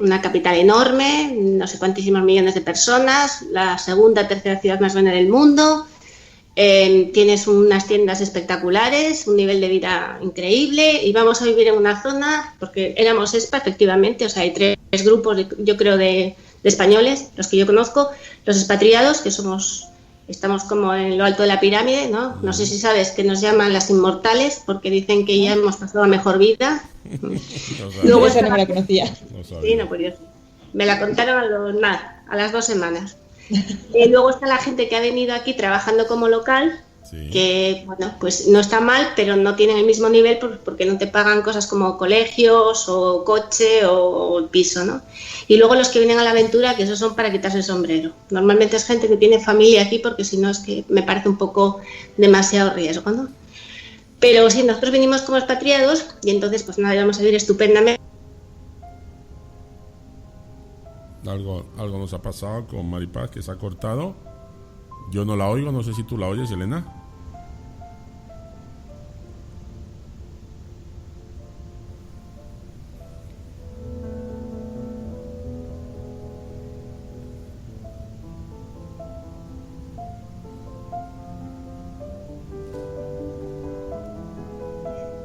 una capital enorme, no sé cuántísimos millones de personas, la segunda, tercera ciudad más grande del mundo. Tienes unas tiendas espectaculares, un nivel de vida increíble y vamos a vivir en una zona, porque éramos ESPA efectivamente, o sea, hay tres grupos, yo creo, de españoles, los que yo conozco, los expatriados, que estamos como en lo alto de la pirámide, ¿no? No sé si sabes que nos llaman las inmortales porque dicen que ya hemos pasado a mejor vida. Luego esa no me la conocía. Sí, no, por Dios. Me la contaron a las 2 semanas. Luego está la gente que ha venido aquí trabajando como local, sí, que bueno, pues no está mal, pero no tienen el mismo nivel porque no te pagan cosas como colegios o coche o el piso, ¿no? Y luego los que vienen a la aventura, que esos son para quitarse el sombrero. Normalmente es gente que tiene familia aquí, porque si no es que me parece un poco demasiado riesgo, ¿no? Pero sí, nosotros vinimos como expatriados y entonces pues nada, íbamos a vivir estupendamente. Algo nos ha pasado con Maripaz, que se ha cortado. Yo no la oigo, no sé si tú la oyes, Elena.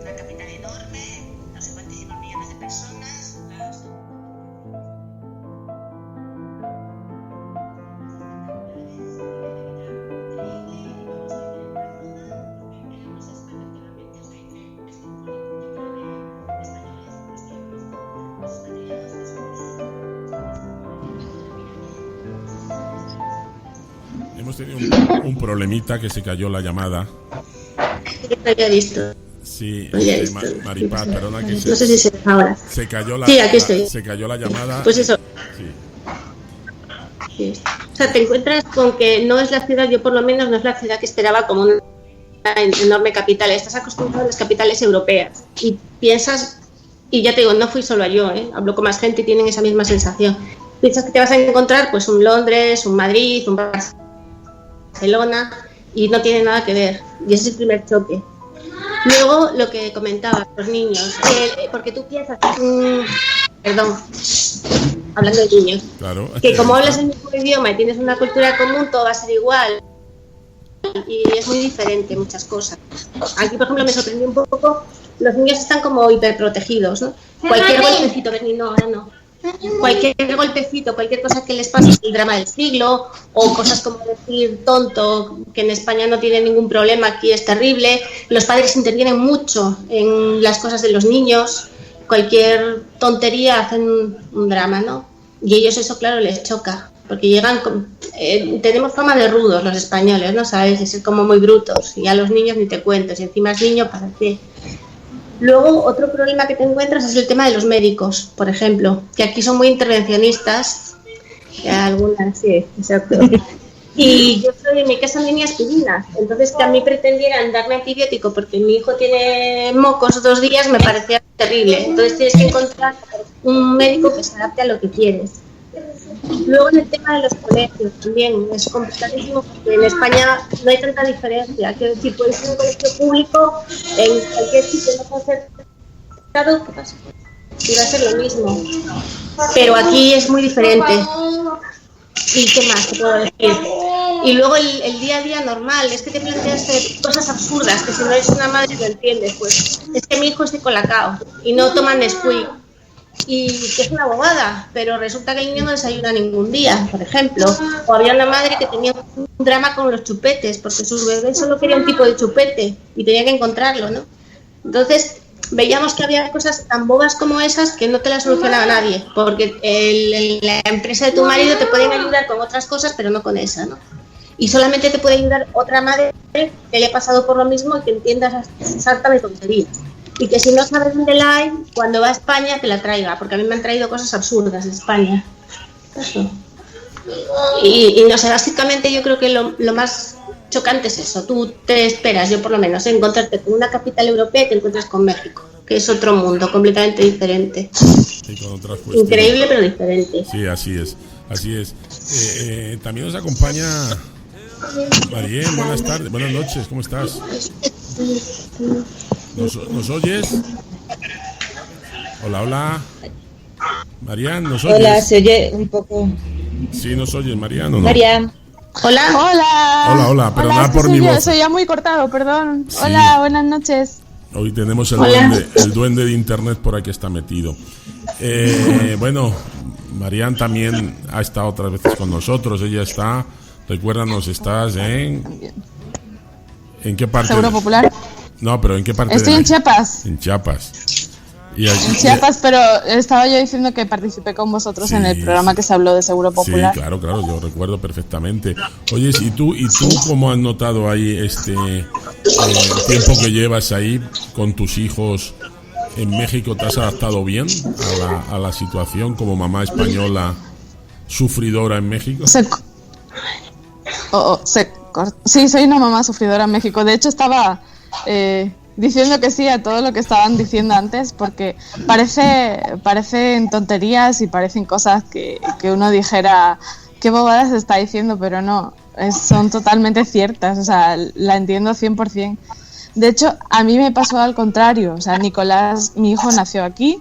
Una capital enorme, no sé cuántísimos millones de personas. Hemos tenido un problemita, que se cayó la llamada. No había visto. Sí, Maripaz, perdona que no sé si se deja ahora. Se cayó sí, aquí estoy. Se cayó la llamada. Pues eso. Sí. Sí. O sea, te encuentras con que no es la ciudad, yo por lo menos no es la ciudad que esperaba como una enorme capital. Estás acostumbrado a las capitales europeas y piensas, y ya te digo, no fui solo yo, hablo con más gente y tienen esa misma sensación. Piensas que te vas a encontrar pues un Londres, un Madrid, un Barcelona, y no tiene nada que ver. Y ese es el primer choque. Luego, lo que comentaba, los niños, porque tú piensas, perdón, hablando de niños, claro, que como hablas el mismo idioma y tienes una cultura común, todo va a ser igual. Y es muy diferente muchas cosas. Aquí, por ejemplo, me sorprendió un poco, los niños están como hiperprotegidos, ¿no? Cualquier golpecito, no, ahora no. Cualquier golpecito, cualquier cosa que les pase es el drama del siglo, o cosas como decir tonto, que en España no tiene ningún problema, aquí es terrible. Los padres intervienen mucho en las cosas de los niños, cualquier tontería hacen un drama, ¿no? Y ellos eso, claro, les choca, porque llegan tenemos fama de rudos los españoles, ¿no? Sabes, de ser como muy brutos, y a los niños ni te cuento, si encima es niño, ¿para qué? Luego, otro problema que te encuentras es el tema de los médicos, por ejemplo, que aquí son muy intervencionistas, algunas, sí, exacto. Y yo soy, en mi casa no hay ni aspirinas, entonces que a mí pretendieran darme antibiótico porque mi hijo tiene mocos 2 días me parecía terrible. Entonces tienes que encontrar un médico que se adapte a lo que quieres. Luego, en el tema de los colegios también es complicadísimo porque en España no hay tanta diferencia. Quiero decir, puedes ir a un colegio público en cualquier sitio no concertado, ¿qué pasa? Y va a ser lo mismo. Pero aquí es muy diferente. ¿Y qué más te puedo decir? Y luego el día a día normal, es que te planteas cosas absurdas, que si no eres una madre lo entiendes. Pues es que mi hijo es de Colacao y no toma Nesquik. Y que es una bobada, pero resulta que el niño no desayuna ningún día, por ejemplo. O había una madre que tenía un drama con los chupetes, porque su bebé solo quería un tipo de chupete y tenía que encontrarlo, ¿no? Entonces, veíamos que había cosas tan bobas como esas que no te las solucionaba nadie, porque la empresa de tu marido te pueden ayudar con otras cosas, pero no con esa, ¿no? Y solamente te puede ayudar otra madre que haya pasado por lo mismo y que entienda esa sarta de tonterías. Y que si no sabes dónde la hay, cuando va a España, que la traiga, porque a mí me han traído cosas absurdas de España. Eso. Y no sé, básicamente yo creo que lo más chocante es eso. Tú te esperas, yo por lo menos, encontrarte con una capital europea y te encuentras con México, que es otro mundo completamente diferente. Sí, con otras cuestiones. Increíble, pero diferente. Sí, así es. Así es. También nos acompaña Marien, buenas tardes, buenas noches, ¿cómo estás? ¿Nos oyes? Hola, hola. Marian, ¿nos oyes? Hola, se oye un poco. Sí, nos oyes, Marian, ¿o no? Marian. Hola. Hola, perdona por mi voz. Soy ya muy cortado, perdón. Sí. Hola, buenas noches. Hoy tenemos el duende de internet por aquí está metido. Bueno, Marian también ha estado otras veces con nosotros. Ella está, recuérdanos, estás ¿en qué parte? ¿Seguro Popular? No, pero ¿en qué parte? Estoy en Chiapas. En Chiapas. En Chiapas, pero estaba yo diciendo que participé con vosotros en el programa que se habló de Seguro Popular. Sí, claro, yo recuerdo perfectamente. Oye, ¿y tú cómo has notado ahí el tiempo que llevas ahí con tus hijos en México? ¿Te has adaptado bien a la situación como mamá española sufridora en México? Sí, soy una mamá sufridora en México. De hecho, estaba diciendo que sí a todo lo que estaban diciendo antes, porque parecen tonterías y parecen cosas que uno dijera qué bobadas está diciendo, pero no, son totalmente ciertas, o sea, la entiendo 100%. De hecho, a mí me pasó al contrario, o sea, Nicolás, mi hijo, nació aquí,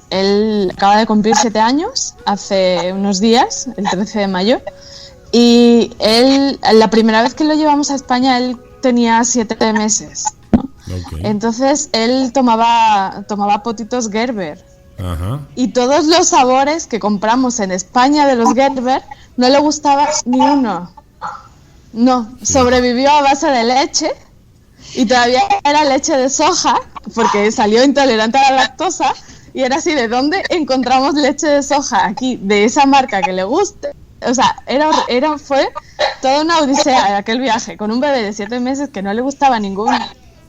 él acaba de cumplir 7 años, hace unos días, el 13 de mayo, y él, la primera vez que lo llevamos a España, él tenía 7 meses. Okay. Entonces él tomaba potitos Gerber. Ajá. Y todos los sabores que compramos en España de los Gerber no le gustaba ni uno. No, sobrevivió a base de leche y todavía era leche de soja porque salió intolerante a la lactosa y era así, ¿de dónde encontramos leche de soja aquí de esa marca que le guste? O sea, fue toda una odisea aquel viaje con un bebé de 7 meses que no le gustaba ningún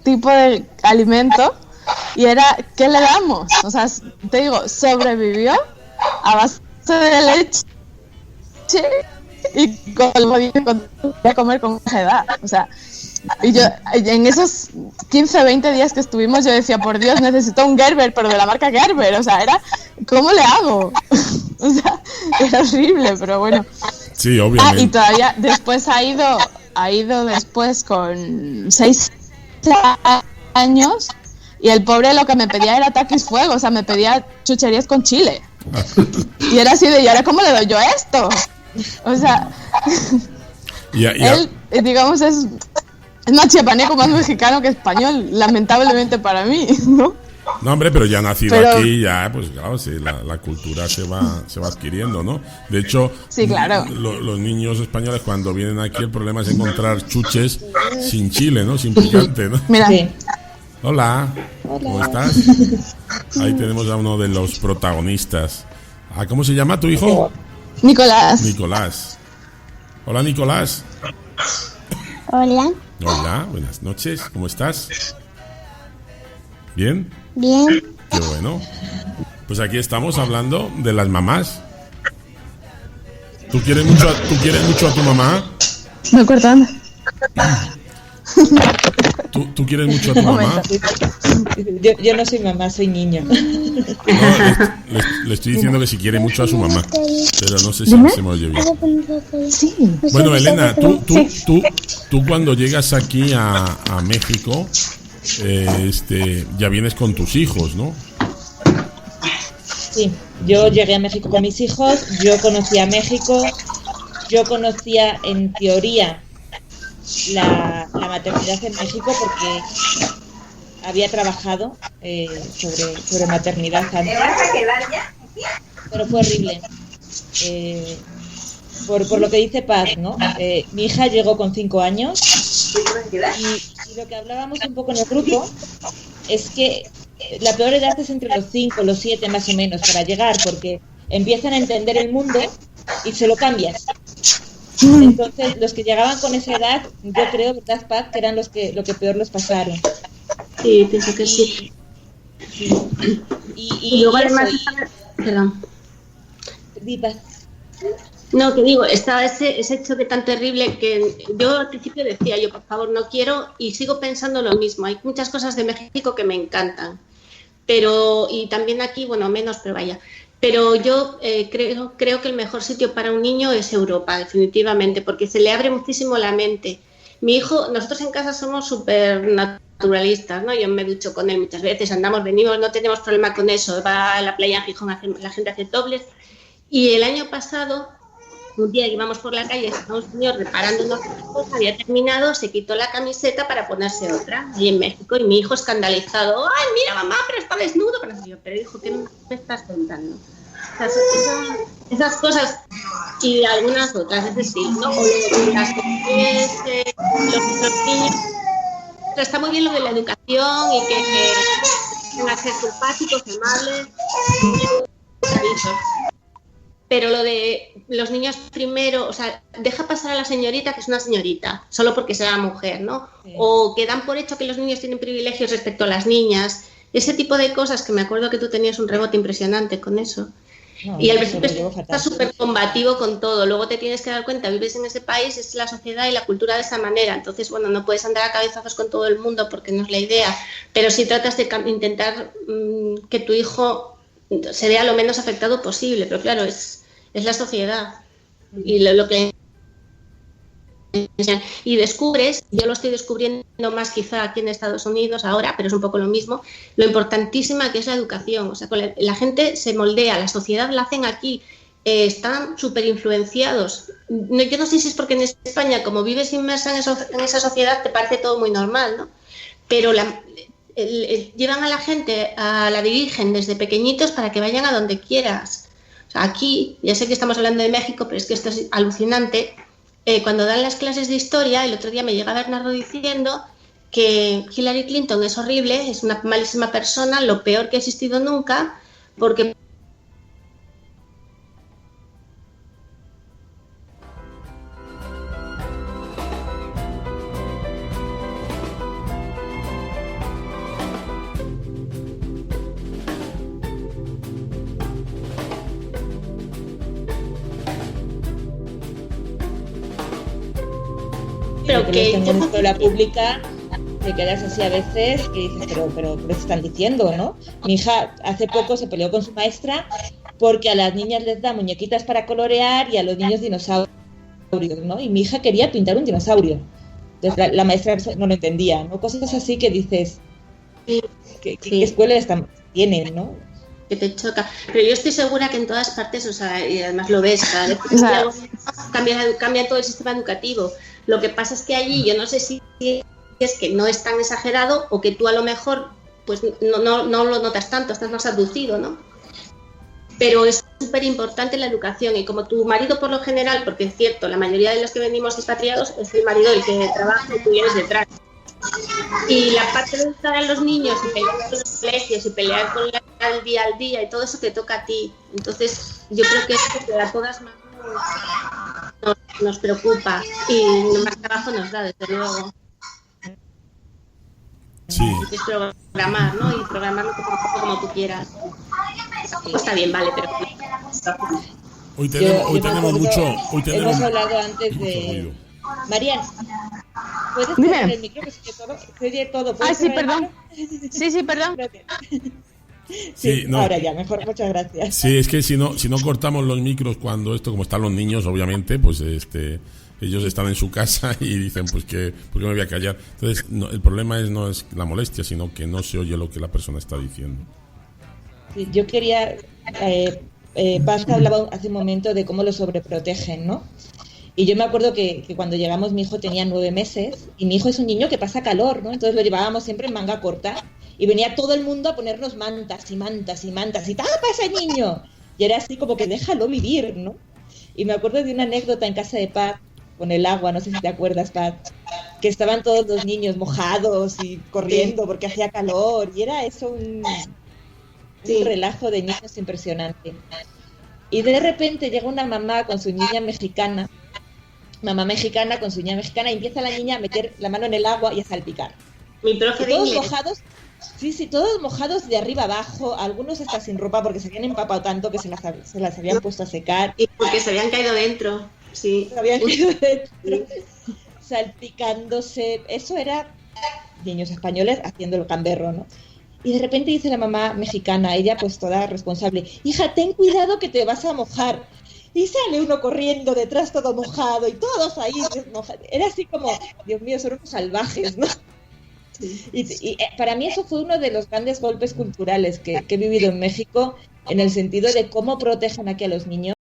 tipo de alimento y era, ¿qué le damos? O sea, te digo, sobrevivió a base de leche y podía comer con edad. O sea, y yo en esos 15, 20 días que estuvimos yo decía, por Dios, necesito un Gerber, pero de la marca Gerber. O sea, era, ¿cómo le hago? O sea, era horrible, pero bueno. Sí, obviamente. Y todavía después ha ido después con 6 años y el pobre lo que me pedía era taquis fuego, o sea, me pedía chucherías con chile y era así de, ¿y ahora cómo le doy yo esto? O sea, él, digamos, es más chiapaneco, más mexicano que español, lamentablemente para mí, ¿no? No, hombre, pero ya nacido aquí, ya, pues claro, sí, la cultura se va adquiriendo, ¿no? De hecho, sí, claro. Los niños españoles cuando vienen aquí el problema es encontrar chuches sin chile, ¿no? Sin picante, ¿no? Mira. Sí. Hola, ¿cómo estás? Ahí tenemos a uno de los protagonistas. ¿Cómo se llama tu hijo? Nicolás. Hola, Nicolás. Hola. Hola, buenas noches, ¿cómo estás? ¿Bien? Bien. Qué bueno. Pues aquí estamos hablando de las mamás. ¿Tú quieres mucho a tu mamá? Me cortan. ¿Tú quieres mucho a tu mamá? Yo no soy mamá, soy niño. No, le estoy diciendo que si quiere mucho a su mamá, pero no sé si se me oye bien. Sí. Bueno, Elena, tú cuando llegas aquí a México, ya vienes con tus hijos, ¿no? Sí, yo llegué a México con mis hijos, yo conocía México, yo conocía en teoría la maternidad en México porque había trabajado sobre maternidad antes, pero fue horrible. Por lo que dice Paz, ¿no? Mi hija llegó con 5 años y lo que hablábamos un poco en el grupo es que la peor edad es entre los 5, los 7 más o menos para llegar, porque empiezan a entender el mundo y se lo cambias. Entonces, los que llegaban con esa edad, yo creo, ¿verdad, Paz? Que eran lo que peor los pasaron. Sí, pienso que sí. Y luego además... Perdón. Paz. No, que digo, estaba ese choque tan terrible que yo al principio decía, yo por favor no quiero, y sigo pensando lo mismo. Hay muchas cosas de México que me encantan, pero, y también aquí, bueno, menos, pero vaya. Pero yo creo que el mejor sitio para un niño es Europa, definitivamente, porque se le abre muchísimo la mente. Mi hijo, nosotros en casa somos súper naturales naturalistas, ¿no? Yo me ducho con él muchas veces, andamos, venimos, no tenemos problema con eso. Va a la playa en Gijón, la gente hace topless. Y el año pasado, un día que íbamos por la calle, estaba un señor reparando una cosa, había terminado, se quitó la camiseta para ponerse otra, ahí en México, y mi hijo escandalizado, ¡ay, mira mamá, pero está desnudo! Pero hijo, ¿qué me estás contando? O sea, esas cosas y algunas otras, es decir, ¿no? O las los niños. Está muy bien lo de la educación y que tengan que ser simpáticos, amables, avisos. Pero lo de los niños primero, o sea, deja pasar a la señorita que es una señorita, solo porque sea mujer, ¿no? Sí. O que dan por hecho que los niños tienen privilegios respecto a las niñas. Ese tipo de cosas que me acuerdo que tú tenías un rebote impresionante con eso. No, y al principio estás súper combativo con todo, luego te tienes que dar cuenta, vives en ese país, es la sociedad y la cultura de esa manera, entonces bueno, no puedes andar a cabezazos con todo el mundo porque no es la idea, pero sí tratas de intentar que tu hijo se vea lo menos afectado posible, pero claro, es la sociedad y lo que y descubres, yo lo estoy descubriendo más quizá aquí en Estados Unidos ahora, pero es un poco lo mismo, lo importantísima que es la educación. O sea, la gente se moldea, la sociedad la hacen aquí, están súper influenciados. Yo no sé si es porque en España, como vives inmersa en esa sociedad, te parece todo muy normal, ¿no? Pero llevan a la gente, la dirigen desde pequeñitos para que vayan a donde quieras. O sea, aquí, ya sé que estamos hablando de México, pero es que esto es alucinante. Cuando dan las clases de historia, el otro día me llega Bernardo diciendo que Hillary Clinton es horrible, es una malísima persona, lo peor que ha existido nunca, porque pero que en una escuela pública te quedas así a veces que dices, pero ¿qué están diciendo, no? Mi hija hace poco se peleó con su maestra porque a las niñas les da muñequitas para colorear y a los niños dinosaurios, ¿no? Y mi hija quería pintar un dinosaurio. Entonces la maestra no lo entendía, ¿no? Cosas así que dices, ¿qué escuela tienen, no? Que te choca. Pero yo estoy segura que en todas partes, o sea, y además lo ves, cada vez que cambia todo el sistema educativo. Lo que pasa es que allí yo no sé si es que no es tan exagerado o que tú a lo mejor pues no lo notas tanto, estás más abducido, ¿no? Pero es súper importante la educación y como tu marido por lo general, porque es cierto, la mayoría de los que venimos expatriados es el marido el que trabaja y tú vienes detrás. Y la parte de educar a los niños y pelear con los colegios y pelear con el día al día y todo eso te toca a ti. Entonces yo creo que es que a todas más nos preocupa y más trabajo nos da, desde luego. Sí. Es programar, ¿no? Y programarlo como tú quieras. Está bien, vale, pero... Hoy tenemos mucho... Hemos hablado antes de... ruido. Marian, ¿puedes poner el micro? Que se oye todo. Ah, sí, perdón. Sí, perdón. Sí, no. Ahora ya, mejor, muchas gracias. Sí, es que si no cortamos los micros cuando como están los niños, obviamente, pues ellos están en su casa y dicen, pues que, ¿por qué me voy a callar? Entonces, el problema no es la molestia, sino que no se oye lo que la persona está diciendo. Sí, yo quería, Paz hablaba hace un momento de cómo lo sobreprotegen, ¿no? Y yo me acuerdo que cuando llegamos mi hijo tenía 9 meses y mi hijo es un niño que pasa calor, ¿no? Entonces lo llevábamos siempre en manga corta y venía todo el mundo a ponernos mantas y mantas y mantas y ¡tapa ese niño! Y era así como que déjalo vivir, ¿no? Y me acuerdo de una anécdota en casa de Paz con el agua, no sé si te acuerdas, Paz, que estaban todos los niños mojados y corriendo porque hacía calor y era eso un relajo de niños impresionante. Y de repente llega una mamá con su niña mexicana, con su niña mexicana, y empieza la niña a meter la mano en el agua y a salpicar. Mi profe de todos mojados, todos mojados de arriba abajo, algunos hasta sin ropa porque se habían empapado tanto que se las habían puesto a secar. Y porque se habían caído dentro, sí. Se habían caído dentro, salpicándose. Eso era niños españoles haciendo el gamberro, ¿no? Y de repente dice la mamá mexicana, ella pues toda responsable, hija, ten cuidado que te vas a mojar. Y sale uno corriendo detrás todo mojado y todos ahí mojados. Era así como, Dios mío, son unos salvajes, ¿no? Y para mí eso fue uno de los grandes golpes culturales que he vivido en México, en el sentido de cómo protegen aquí a los niños.